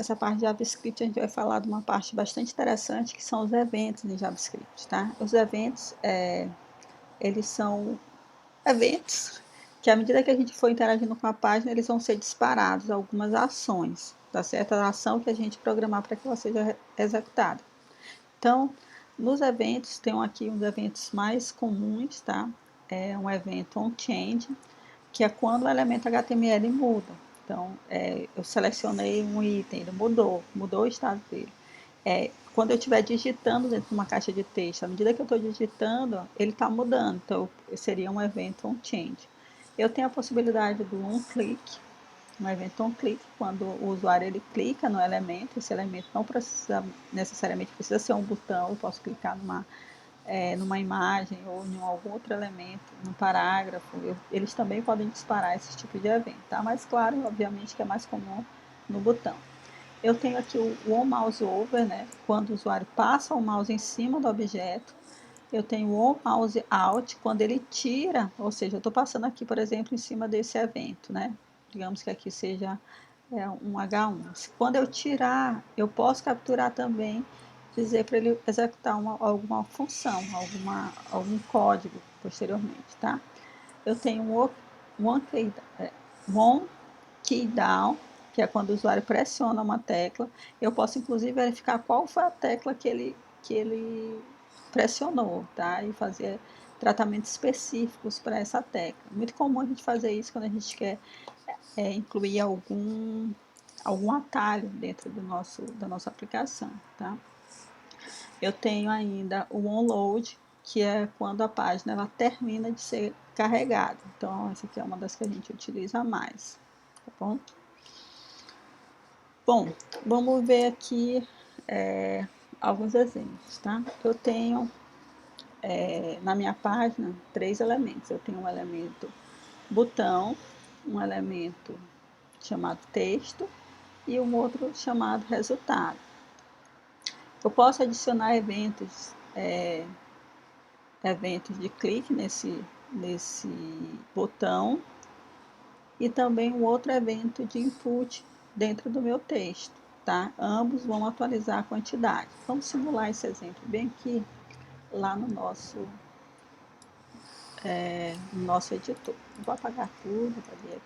Essa parte de JavaScript a gente vai falar de uma parte bastante interessante, que são os eventos em JavaScript, tá? Os eventos, eles são eventos que, à medida que a gente for interagindo com a página, eles vão ser disparados algumas ações, tá certo? A ação que a gente programar para que ela seja executada. Então, nos eventos, tem aqui uns eventos mais comuns, tá? É um evento onChange, que é quando o elemento HTML muda. Então, eu selecionei um item, ele mudou o estado dele. Quando eu estiver digitando dentro de uma caixa de texto, à medida que eu estou digitando, ele está mudando. Então, seria um evento onChange. Eu tenho a possibilidade do onClick, um evento onClick, quando o usuário ele clica no elemento, esse elemento não precisa necessariamente precisa ser um botão, eu posso clicar numa imagem ou em algum outro elemento, num parágrafo, eles também podem disparar esse tipo de evento, tá? Mas claro, obviamente que é mais comum no botão. Eu tenho aqui o onMouseOver, né? Quando o usuário passa o mouse em cima do objeto. Eu tenho o onMouseOut, quando ele tira, ou seja, eu estou passando aqui, por exemplo, em cima desse evento, né? Digamos que aqui seja um H1. Quando eu tirar, eu posso capturar também, dizer para ele executar alguma função, algum código posteriormente, tá? Eu tenho o onKeyDown, que é quando o usuário pressiona uma tecla. Eu posso, inclusive, verificar qual foi a tecla que ele pressionou, tá? E fazer tratamentos específicos para essa tecla. Muito comum a gente fazer isso quando a gente quer incluir algum atalho dentro da nossa aplicação, tá? Eu tenho ainda o onload, que é quando a página ela termina de ser carregada. Então, essa aqui é uma das que a gente utiliza mais, tá bom? Bom, vamos ver aqui alguns exemplos, tá? Eu tenho na minha página 3 elementos. Eu tenho um elemento botão, um elemento chamado texto e um outro chamado resultado. Eu posso adicionar eventos de clique nesse botão e também um outro evento de input dentro do meu texto, tá? Ambos vão atualizar a quantidade. Vamos simular esse exemplo bem aqui, lá no nosso editor. Vou apagar tudo, cadê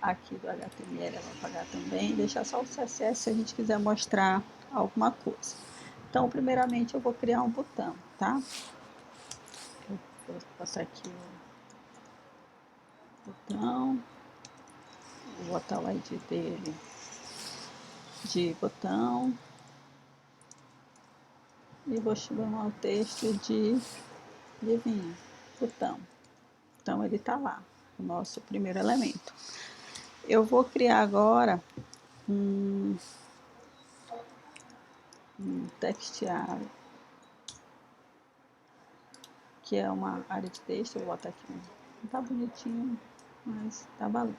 aqui do HTML eu vou apagar também, deixar só o CSS se a gente quiser mostrar alguma coisa. Então, primeiramente, eu vou criar um botão, tá? Eu vou botar aqui o botão, vou botar o ID dele de botão e vou chamar o texto de adivinha, botão. Então, ele está lá, o nosso primeiro elemento. Eu vou criar agora um text area, que é uma área de texto. Eu vou botar aqui, não tá bonitinho, mas tá valendo.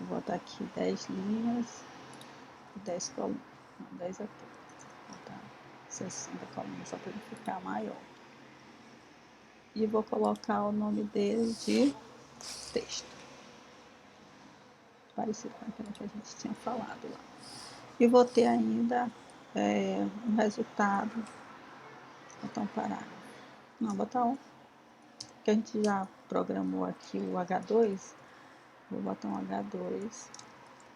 Vou botar aqui 10 linhas e 10 colunas, não, 10 aqui. Vou botar 60 colunas só para ele ficar maior. E vou colocar o nome dele de texto, parecido com aquilo que a gente tinha falado lá. E vou ter ainda um resultado, vou botar um parágrafo, não, botar um, que a gente já programou aqui o H2, vou botar um H2,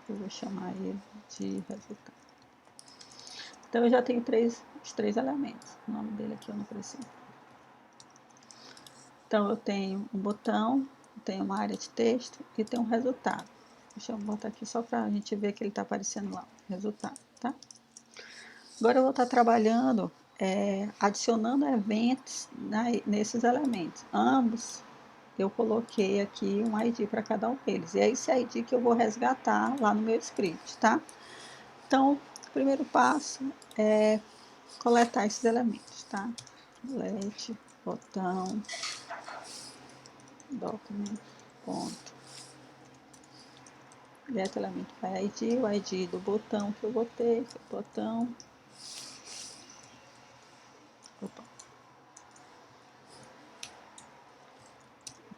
eu vou chamar ele de resultado. Então, eu já tenho os três elementos, o nome dele aqui eu não preciso. Então, eu tenho um botão, tenho uma área de texto e tenho um resultado. Deixa eu botar aqui só para a gente ver que ele está aparecendo lá, resultado, tá? Agora eu vou estar trabalhando, adicionando eventos nesses elementos. Ambos eu coloquei aqui um ID para cada um deles. E é esse ID que eu vou resgatar lá no meu script, tá? Então, o primeiro passo é coletar esses elementos, tá? Let, botão, document, ponto. Get elemento by ID, o ID do botão que eu botei, botão. Opa.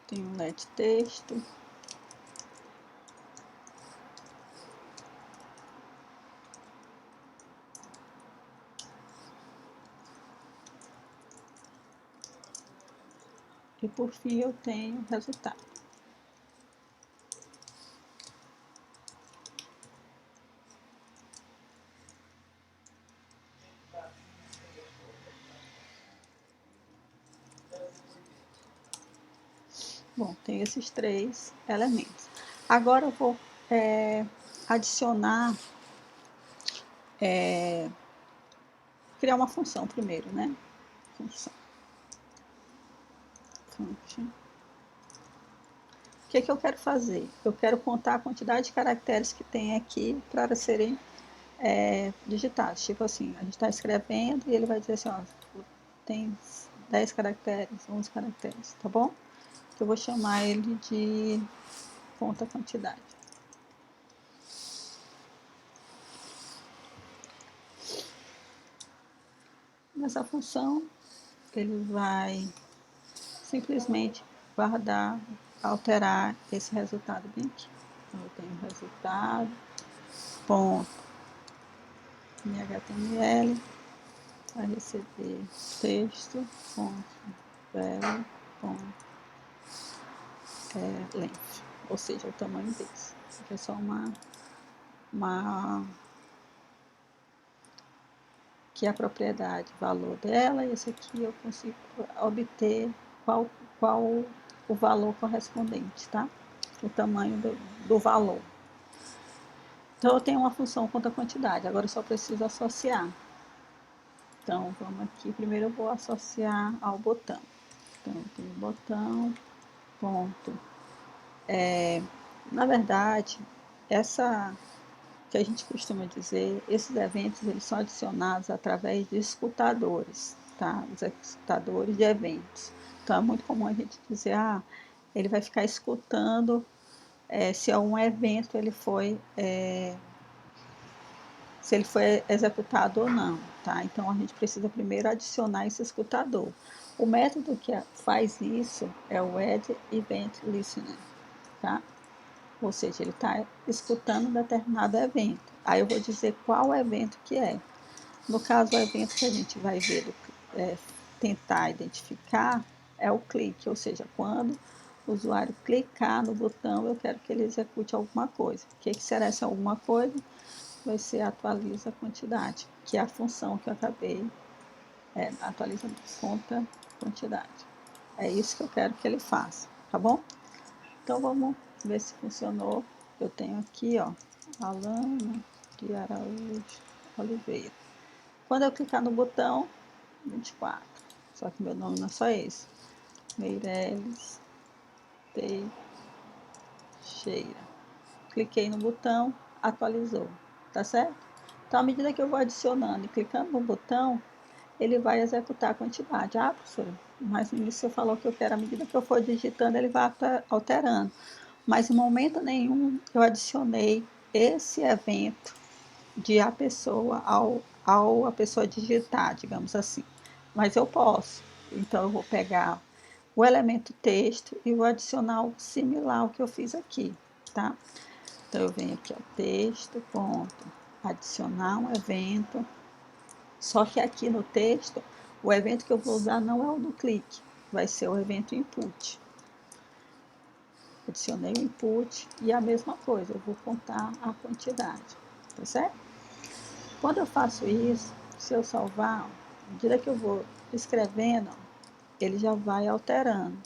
Tem um let texto. E por fim eu tenho o resultado. Bom, tem esses 3 elementos. Agora eu vou adicionar, criar uma função primeiro, né? Função. Function. O que eu quero fazer? Eu quero contar a quantidade de caracteres que tem aqui para serem digitados. Tipo assim, a gente está escrevendo e ele vai dizer assim, ó, tem 10 caracteres, 11 caracteres, tá bom? Eu vou chamar ele de conta quantidade. Nessa função, ele vai simplesmente guardar, alterar esse resultado bem aqui. Então, eu tenho resultado, ponto, em HTML, vai receber texto, ponto, value, ponto, length, ou seja, o tamanho desse. Isso aqui é só que é a propriedade, valor dela, e esse aqui eu consigo obter qual o valor correspondente, tá? O tamanho do valor. Então, eu tenho uma função conta quantidade, agora eu só preciso associar. Então, vamos aqui, primeiro eu vou associar ao botão. Então, eu tenho botão, ponto. Na verdade, essa que a gente costuma dizer, esses eventos eles são adicionados através de escutadores, tá? Os escutadores de eventos. Então, é muito comum a gente dizer, ele vai ficar escutando se algum evento se ele foi executado ou não, tá? Então, a gente precisa primeiro adicionar esse escutador. O método que faz isso é o Add Event Listener, tá? Ou seja, ele está escutando um determinado evento. Aí eu vou dizer qual evento que é. No caso, o evento que a gente vai ver, tentar identificar, é o clique, ou seja, quando o usuário clicar no botão, eu quero que ele execute alguma coisa. O que será essa alguma coisa? Vai ser atualiza a quantidade, que é a função que eu acabei, atualiza conta quantidade. É isso que eu quero que ele faça, tá bom? Então vamos ver se funcionou. Eu tenho aqui, ó, Alana de Araújo Oliveira. Quando eu clicar no botão, 24. Só que meu nome não é só esse. Meireles Teixeira. Cliquei no botão, atualizou. Tá certo? Então, à medida que eu vou adicionando e clicando no botão, ele vai executar a quantidade. Professora, mas no início você falou que eu quero, à medida que eu for digitando, ele vai alterando. Mas em momento nenhum eu adicionei esse evento de a pessoa ao a pessoa digitar, digamos assim. Mas eu posso. Então eu vou pegar o elemento texto e vou adicionar algo similar ao que eu fiz aqui, tá? Então eu venho aqui ao texto, ponto, adicionar um evento. Só que aqui no texto, o evento que eu vou usar não é o do clique, vai ser o evento input. Adicionei o input e a mesma coisa, eu vou contar a quantidade, tá certo? Quando eu faço isso, se eu salvar, à medida que eu vou escrevendo, ele já vai alterando.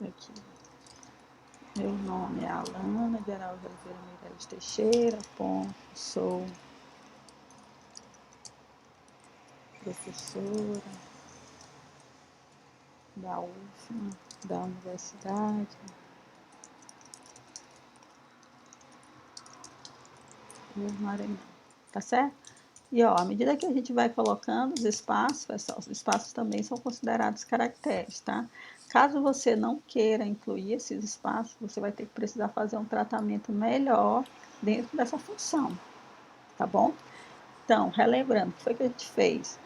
Aqui. Meu nome é Alana de Araújo Oliveira Meireles Teixeira, ponto, sou professora da UFMA, da Universidade do Maranhão, tá certo? E ó, à medida que a gente vai colocando os espaços, pessoal, os espaços também são considerados caracteres, tá? Caso você não queira incluir esses espaços, você vai ter que precisar fazer um tratamento melhor dentro dessa função, tá bom? Então, relembrando, o que foi que a gente fez?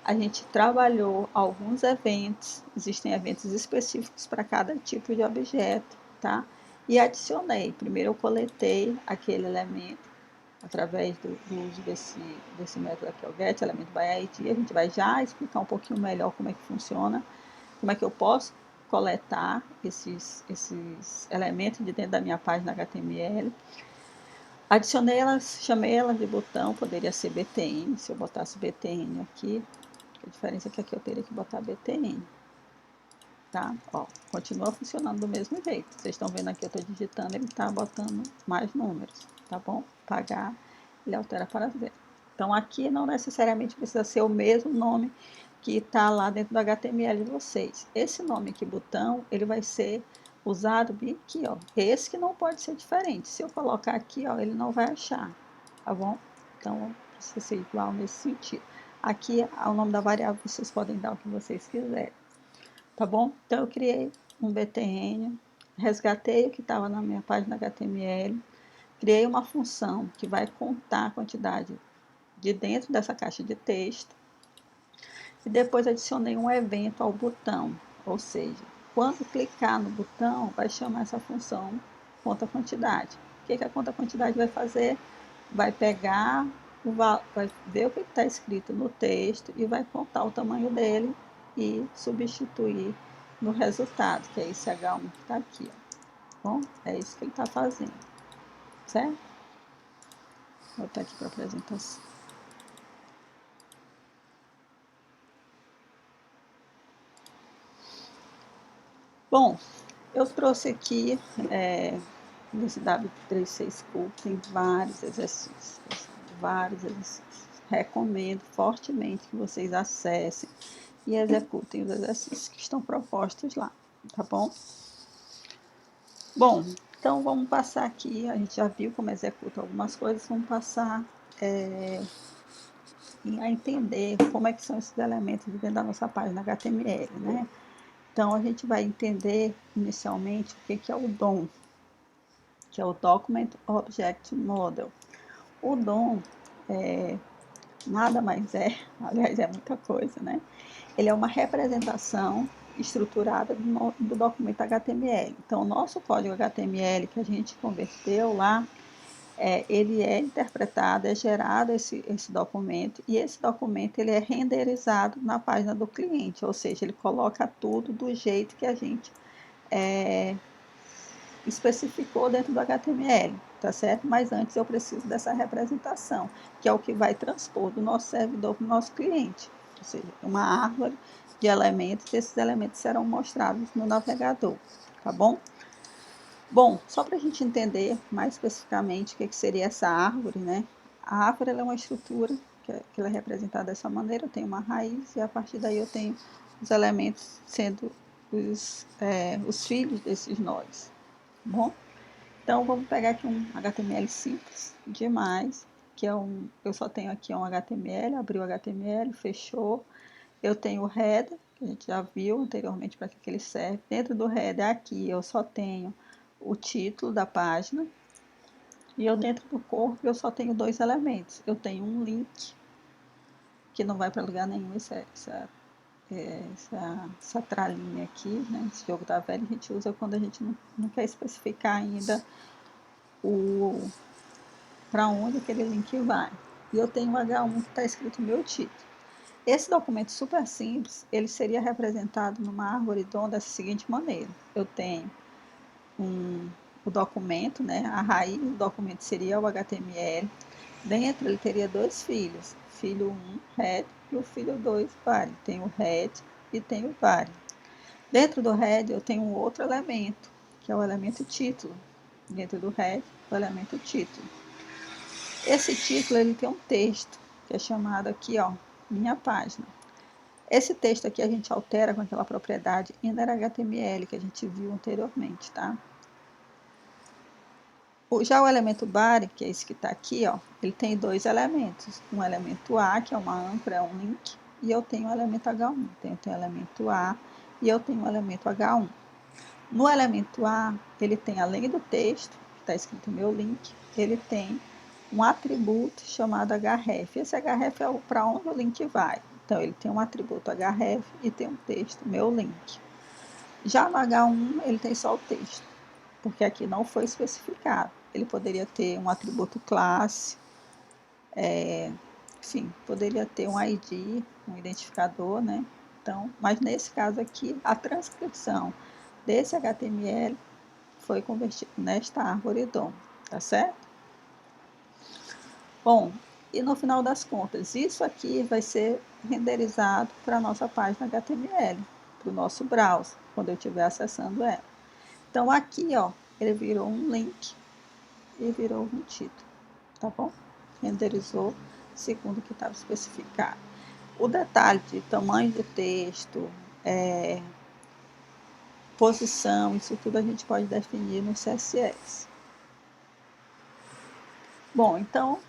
A gente trabalhou alguns eventos, existem eventos específicos para cada tipo de objeto, tá? E adicionei. Primeiro eu coletei aquele elemento, através do uso desse método aqui, o get element by ID, a gente vai já explicar um pouquinho melhor como é que funciona, como é que eu posso coletar esses elementos de dentro da minha página HTML. Adicionei elas, chamei elas de botão, poderia ser BTN, se eu botasse BTN aqui, a diferença é que aqui eu teria que botar BTN, tá? Ó, continua funcionando do mesmo jeito, vocês estão vendo aqui, eu estou digitando, ele está botando mais números, tá bom? Pagar, ele altera para 0. Então aqui não necessariamente precisa ser o mesmo nome que está lá dentro do HTML de vocês. Esse nome aqui, botão, ele vai ser usado bem aqui, ó. Esse que não pode ser diferente. Se eu colocar aqui, ó, ele não vai achar, tá bom? Então, precisa ser igual nesse sentido. Aqui, o nome da variável, vocês podem dar o que vocês quiserem, tá bom? Então, eu criei um BTN, resgatei o que estava na minha página HTML, criei uma função que vai contar a quantidade de dentro dessa caixa de texto, e depois adicionei um evento ao botão, ou seja, quando clicar no botão, vai chamar essa função conta quantidade. O que a conta quantidade vai fazer? Vai pegar, vai ver o que está escrito no texto e vai contar o tamanho dele e substituir no resultado, que é esse H1 que está aqui. Ó. Bom, é isso que ele está fazendo, certo? Vou botar aqui para a apresentação. Bom, eu trouxe aqui, nesse W36 School, tem vários exercícios. Recomendo fortemente que vocês acessem e executem os exercícios que estão propostos lá, tá bom? Bom, então vamos passar aqui, a gente já viu como executa algumas coisas, vamos passar a entender como é que são esses elementos dentro da nossa página HTML, né? Então, a gente vai entender inicialmente o que é o DOM, que é o Document Object Model. O DOM nada mais é, aliás, é muita coisa, né? Ele é uma representação estruturada do documento HTML. Então, o nosso código HTML que a gente converteu lá, ele é interpretado, é gerado esse documento, e esse documento ele é renderizado na página do cliente, ou seja, ele coloca tudo do jeito que a gente especificou dentro do HTML, tá certo? Mas antes eu preciso dessa representação, que é o que vai transpor do nosso servidor para o nosso cliente, ou seja, uma árvore de elementos, e esses elementos serão mostrados no navegador, tá bom? Bom, só para a gente entender mais especificamente o que seria essa árvore, né? A árvore é uma estrutura que ela é representada dessa maneira, eu tenho uma raiz e a partir daí eu tenho os elementos sendo os filhos desses nós, bom? Então, vamos pegar aqui um HTML simples demais, que eu só tenho aqui um HTML, abriu o HTML, fechou. Eu tenho o header, que a gente já viu anteriormente para que ele serve. Dentro do header aqui eu só tenho o título da página. E eu dentro do corpo eu só tenho dois elementos. Eu tenho um link, que não vai para lugar nenhum, essa tralinha aqui, né? Esse jogo da velha a gente usa quando a gente não quer especificar ainda para onde aquele link vai. E eu tenho um H1 que está escrito meu título. Esse documento super simples, ele seria representado numa árvore DOM dessa seguinte maneira. Eu tenho o documento, né? A raiz do documento seria o HTML. Dentro ele teria dois filhos, filho 1, head, e o filho 2, body. Tem o head e tem o body. Dentro do head eu tenho um outro elemento, que é o elemento título. Dentro do head, o elemento título. Esse título ele tem um texto, que é chamado aqui, ó, minha página. Esse texto aqui a gente altera com aquela propriedade inner.html que a gente viu anteriormente, tá? Já o elemento body, que é esse que está aqui, ó, ele tem dois elementos. Um elemento A, que é uma âncora, é um link, e eu tenho o elemento H1. Então, eu tenho o elemento A e eu tenho o elemento H1. No elemento A, ele tem, além do texto, que está escrito meu link, ele tem um atributo chamado href. Esse href é para onde o link vai. Então, ele tem um atributo href e tem um texto, meu link. Já no H1, ele tem só o texto, porque aqui não foi especificado. Ele poderia ter um atributo classe, enfim, poderia ter um ID, um identificador, né? Então, mas nesse caso aqui, a transcrição desse HTML foi convertido nesta árvore DOM, tá certo? Bom, e no final das contas, isso aqui vai ser renderizado para a nossa página HTML, para o nosso browser, quando eu estiver acessando ela. Então aqui, ó, ele virou um link e virou um título, tá bom? Renderizou segundo o que estava especificado. O detalhe de tamanho de texto, posição, isso tudo a gente pode definir no CSS. Bom, então,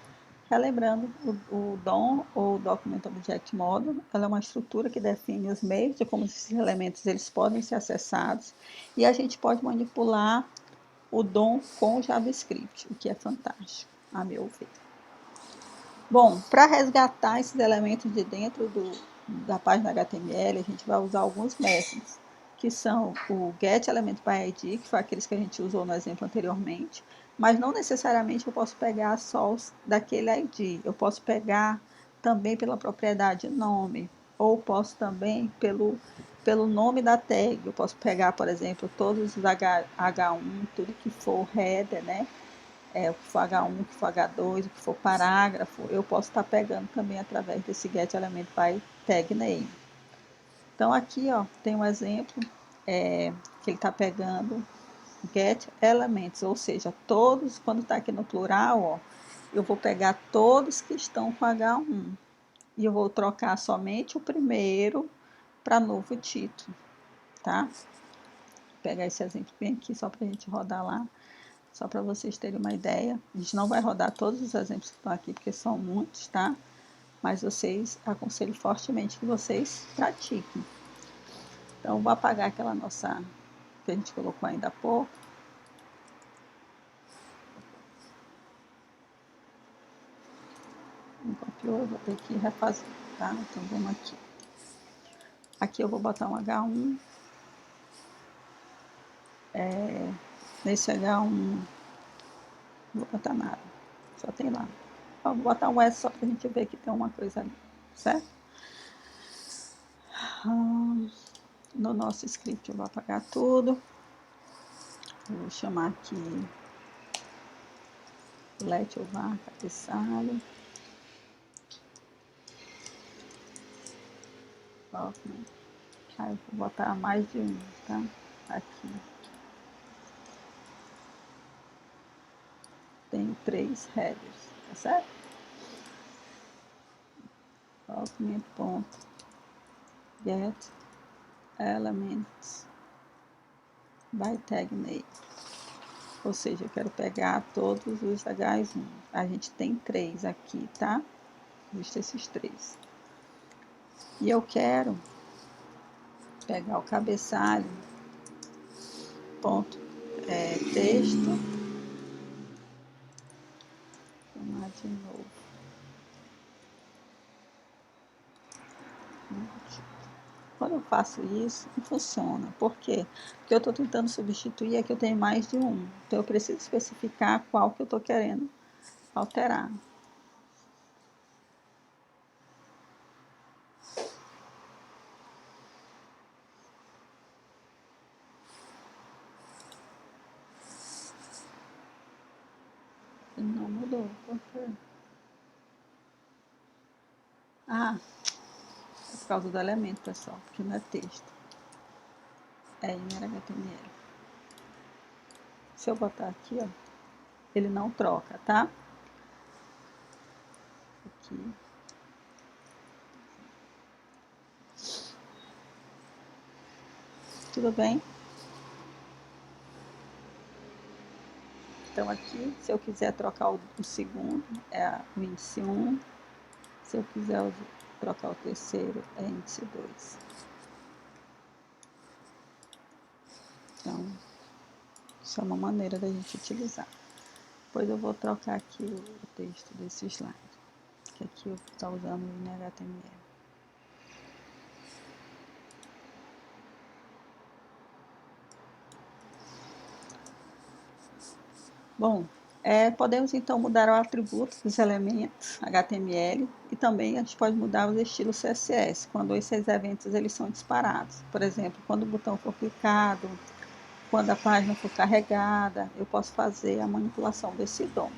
relembrando, o DOM, ou Document Object Model, ela é uma estrutura que define os meios de como esses elementos eles podem ser acessados, e a gente pode manipular o DOM com o JavaScript, o que é fantástico, a meu ver. Bom, para resgatar esses elementos de dentro da página HTML, a gente vai usar alguns métodos, que são o getElementById, que foi aqueles que a gente usou no exemplo anteriormente, mas não necessariamente eu posso pegar só os daquele ID, eu posso pegar também pela propriedade nome, ou posso também pelo nome da tag, eu posso pegar, por exemplo, todos os H1, tudo que for header, né? O que for H1, o que for H2, o que for parágrafo, eu posso estar pegando também através desse getElementByTagName. Então aqui, ó, tem um exemplo que ele está pegando getElements, ou seja, todos, quando está aqui no plural, ó, eu vou pegar todos que estão com H1 e eu vou trocar somente o primeiro para novo título, tá? Vou pegar esse exemplo bem aqui só para a gente rodar lá. Só para vocês terem uma ideia. A gente não vai rodar todos os exemplos que estão aqui, porque são muitos, tá? Mas vocês, aconselho fortemente que vocês pratiquem. Então, vou apagar aquela nossa, que a gente colocou ainda há pouco. Não copiou, eu vou ter que refazer, tá? Então, vamos aqui. Aqui eu vou botar um H1. Nesse H1, não vou botar nada. Só tem lá. Então, vou botar um S só para a gente ver que tem uma coisa ali, certo? No nosso script eu vou apagar tudo. Vou chamar aqui let var cabeçalho. Aí eu vou botar mais de um, tá? Aqui. Tem 3 headers, tá certo? Document.get elements by tag name. Ou seja, eu quero pegar todos os H1. A gente tem 3 aqui, tá? Justo esses 3. E eu quero pegar o cabeçalho, ponto, texto, chamar de novo. Quando eu faço isso, não funciona. Por quê? Porque eu estou tentando substituir aqui eu tenho mais de um. Então eu preciso especificar qual que eu estou querendo alterar. Não mudou. Por quê? Ah, é por causa do elemento, pessoal, porque não é texto. É inner HTML. Se eu botar aqui, ó, ele não troca, tá? Aqui. Tudo bem? Então aqui, se eu quiser trocar o segundo, é o índice 1. Se eu quiser trocar o terceiro, é índice 2. Então, isso é uma maneira da gente utilizar. Depois eu vou trocar aqui o texto desse slide, que aqui eu estou usando o HTML. Bom, Podemos então mudar o atributo dos elementos HTML e também a gente pode mudar os estilos CSS, quando esses eventos eles são disparados. Por exemplo, quando o botão for clicado, quando a página for carregada, eu posso fazer a manipulação desse DOM.